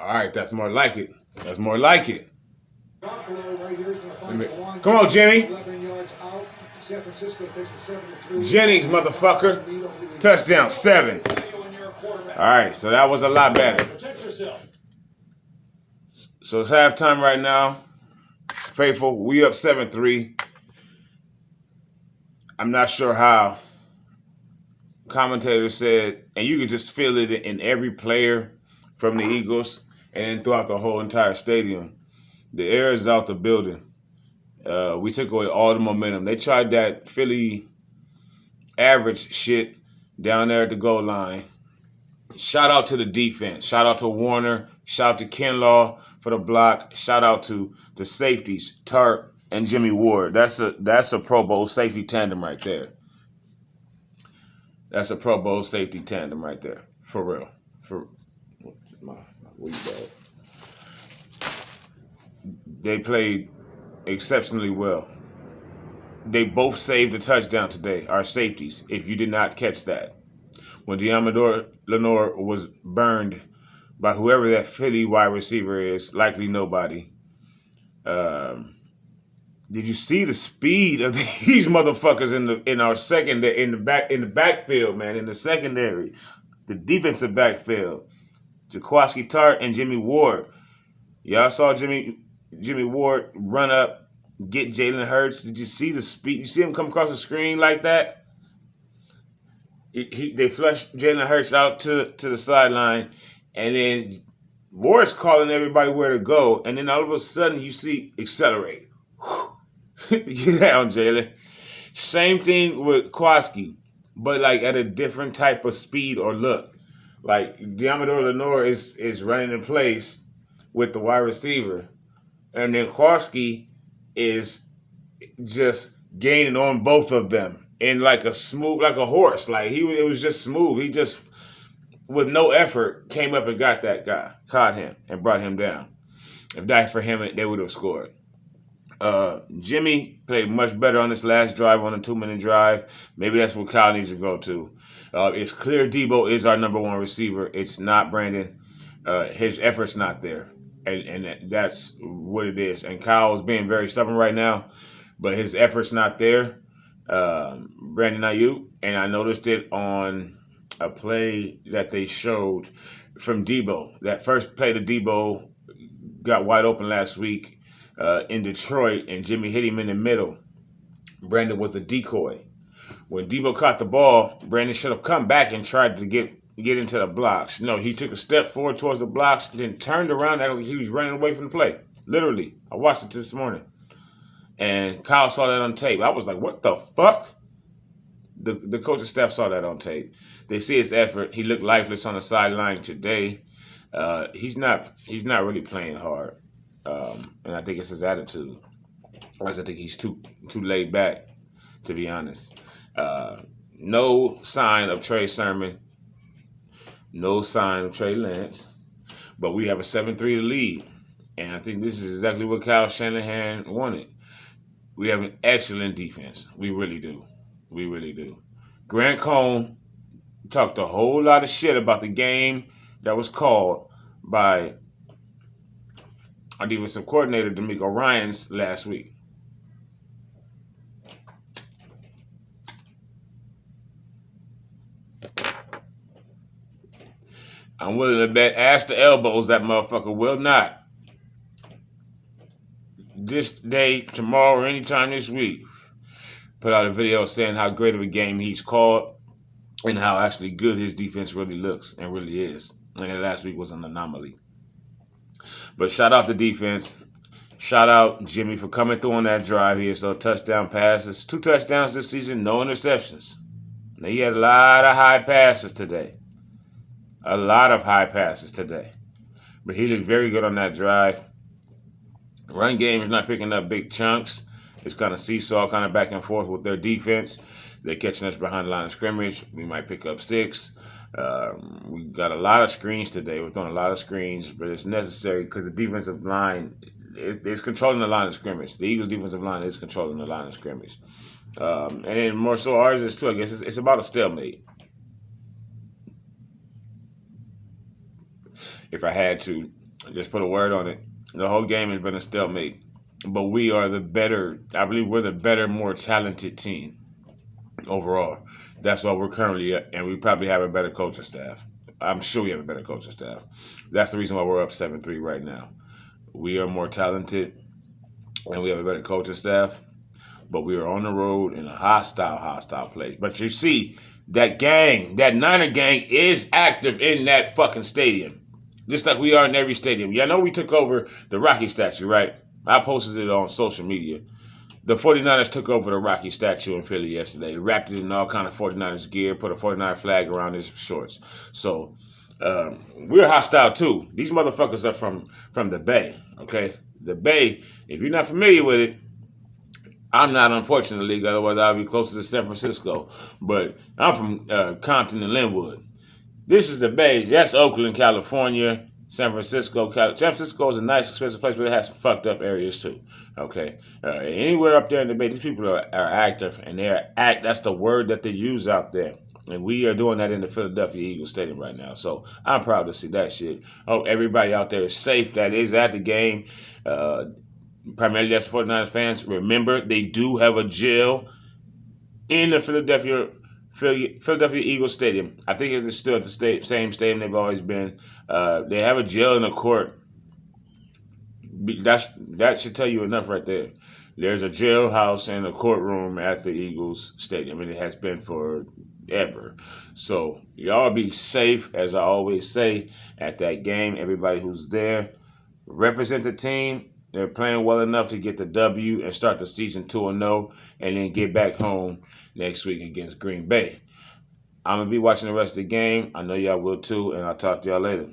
All right, that's more like it. That's more like it. Come on, Jimmy. Jennings, motherfucker. Touchdown, 7. All right, so that was a lot better. So it's halftime right now. Faithful, we up 7-3. I'm not sure how. Commentator said, and you could just feel it in every player from the Eagles and throughout the whole entire stadium. The air is out the building. We took away all the momentum. They tried that Philly average shit down there at the goal line. Shout out to the defense. Shout out to Warner. Shout out to Kinlaw for the block. Shout out to the safeties, Tart and Jimmy Ward. That's a Pro Bowl safety tandem right there. That's a Pro Bowl safety tandem right there. For real. For my weed bag. They played exceptionally well. They both saved a touchdown today, our safeties, if you did not catch that. When Deommodore Lenoir was burned by whoever that Philly wide receiver is, likely nobody. Did you see the speed of these motherfuckers in the backfield, man, in the secondary, the defensive backfield? Jaquiski Tartt and Jimmy Ward. Y'all saw Jimmy Ward run up, get Jalen Hurts. Did you see the speed? You see him come across the screen like that? They flushed Jalen Hurts out to the sideline, and then Ward's calling everybody where to go, and then all of a sudden you see accelerate. Get down, Jalen. Same thing with Kwaski, but like at a different type of speed or look. Like Deommodore Lenoir is running in place with the wide receiver, and then Kwaski is just gaining on both of them in like a smooth, like a horse. Like it was just smooth. He just, with no effort, came up and got that guy, caught him, and brought him down. If not for him, they would have scored. Jimmy played much better on this last drive, on a 2-minute drive. Maybe that's what Kyle needs to go to. It's clear Debo is our number one receiver. It's not Brandon. His effort's not there. And that's what it is. And Kyle is being very stubborn right now, but his effort's not there. Brandon Ayuk, and I noticed it on a play that they showed from Debo. That first play to Debo got wide open last week in Detroit, and Jimmy hit him in the middle. Brandon was the decoy. When Debo caught the ball, Brandon should have come back and tried to get into the blocks. No, he took a step forward towards the blocks, then turned around like he was running away from the play. Literally. I watched it this morning. And Kyle saw that on tape. I was like, what the fuck? The coaching staff saw that on tape. They see his effort. He looked lifeless on the sideline today. He's not really playing hard. And I think it's his attitude. I think he's too laid back, to be honest. No sign of Trey Sermon. No sign of Trey Lance. But we have a 7-3 lead. And I think this is exactly what Kyle Shanahan wanted. We have an excellent defense. We really do. We really do. Grant Cohn talked a whole lot of shit about the game that was called by our defensive coordinator, DeMeco Ryans, last week. I'm willing to bet ass to elbows that motherfucker will not. This day, tomorrow, or anytime this week, put out a video saying how great of a game he's called and how actually good his defense really looks and really is. And last week was an anomaly. But shout out the defense. Shout out Jimmy for coming through on that drive here. So touchdown passes. 2 touchdowns this season, no interceptions. Now, he had a lot of high passes today. A lot of high passes today. But he looked very good on that drive. Run game is not picking up big chunks. It's kind of seesaw, kind of back and forth with their defense. They're catching us behind the line of scrimmage. We might pick up 6. We got a lot of screens today. We're throwing a lot of screens, but it's necessary because the defensive line is controlling the line of scrimmage. The Eagles' defensive line is controlling the line of scrimmage. And then more so ours is too, I guess. It's about a stalemate. If I had to Just put a word on it. The whole game has been a stalemate. But we are the better, I believe we're the better, more talented team overall. That's why we're currently at, and we probably have a better coaching staff. I'm sure we have a better coaching staff. That's the reason why we're up 7-3 right now. We are more talented and we have a better coaching staff, but we are on the road in a hostile place. But you see, that gang, that Niner gang is active in that fucking stadium. Just like we are in every stadium. Yeah, I know we took over the Rocky statue, right? I posted it on social media. The 49ers took over the Rocky statue in Philly yesterday, wrapped it in all kind of 49ers gear, put a 49er flag around his shorts. So we're hostile too. These motherfuckers are from the Bay, okay? The Bay, if you're not familiar with it, I'm not, unfortunately, otherwise I'll be closer to San Francisco. But I'm from Compton and Linwood. This is the Bay. That's Oakland, California. San Francisco. San Francisco is a nice, expensive place, but it has some fucked up areas too. Okay, anywhere up there in the Bay, these people are active, and that's the word that they use out there. And we are doing that in the Philadelphia Eagles Stadium right now. So I'm proud to see that shit. Hope everybody out there is safe that is at the game. Primarily that's 49ers fans. Remember, they do have a jail in the Philadelphia Eagles Stadium. I think it's still at the same stadium they've always been. They have a jail and a court. That should tell you enough right there. There's a jailhouse and a courtroom at the Eagles Stadium, and it has been forever. So y'all be safe, as I always say, at that game. Everybody who's there, represent the team. They're playing well enough to get the W and start the season 2-0, and then get back home next week against Green Bay. I'm going to be watching the rest of the game. I know y'all will too, and I'll talk to y'all later.